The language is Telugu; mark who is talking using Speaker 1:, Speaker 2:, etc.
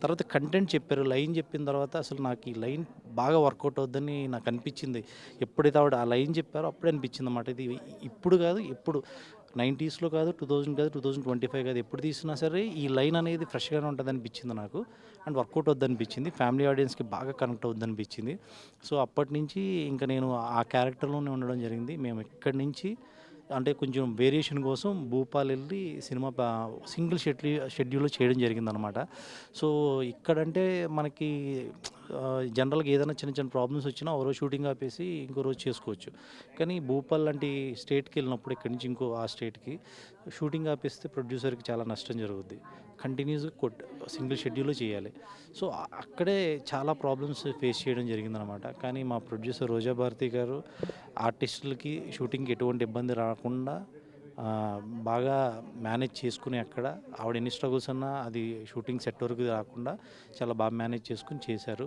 Speaker 1: తర్వాత కంటెంట్ చెప్పారు. లైన్ చెప్పిన తర్వాత అసలు నాకు ఈ లైన్ బాగా వర్కౌట్ అవుద్దని నాకు అనిపించింది. ఎప్పుడైతే ఆవిడ ఆ లైన్ చెప్పారో అప్పుడే అనిపించిందన్నమాట. ఇది ఇప్పుడు కాదు, ఎప్పుడు 90స్‌లో కాదు, 2000 కాదు, 2025 కాదు, ఎప్పుడు తీసినా సరే ఈ లైన్ అనేది ఫ్రెష్‌గానే ఉంటదనిపించింది నాకు. And work out అవుద్దనిపించింది. ఫ్యామిలీ ఆడియన్స్‌కి బాగా కనెక్ట్ అవుద్దనిపించింది. సో, అప్పటినుంచి ఇంక నేను ఆ క్యారెక్టర్‌లోనే ఉండడం జరిగింది. మేము ఇక్కడి నుంచి అంటే కొంచెం వేరియేషన్ కోసం భూపాల్ వెళ్ళి సినిమా సింగిల్ షెడ్యూల్‌లో చేయడం జరిగిందనమాట. సో, ఇక్కడంటే మనకి జనరల్‌గా ఏదైనా చిన్న చిన్న ప్రాబ్లమ్స్ వచ్చినా ఓ రోజు షూటింగ్ ఆపేసి ఇంకో రోజు చేసుకోవచ్చు. కానీ భూపాల్ లాంటి స్టేట్‌కెళ్ళినప్పుడు ఇక్కడి నుంచి ఇంకో ఆ స్టేట్‌కి షూటింగ్ ఆపేస్తే ప్రొడ్యూసర్‌కి చాలా నష్టం జరుగుద్ది. కంటిన్యూస్‌గా సింగిల్ షెడ్యూల్‌లో చేయాలి. సో, అక్కడే చాలా ప్రాబ్లమ్స్ ఫేస్ చేయడం జరిగిందనమాట. కానీ మా ప్రొడ్యూసర్ రోజా భారతి గారు ఆర్టిస్టులకి షూటింగ్‌కి ఎటువంటి ఇబ్బంది రాకుండా బాగా మేనేజ్ చేసుకొని అక్కడ ఆవిడ ఎన్ని స్ట్రగుల్స్ అన్నా అది షూటింగ్ సెట్ వరకు రాకుండా చాలా బాగా మేనేజ్ చేసుకొని చేశారు.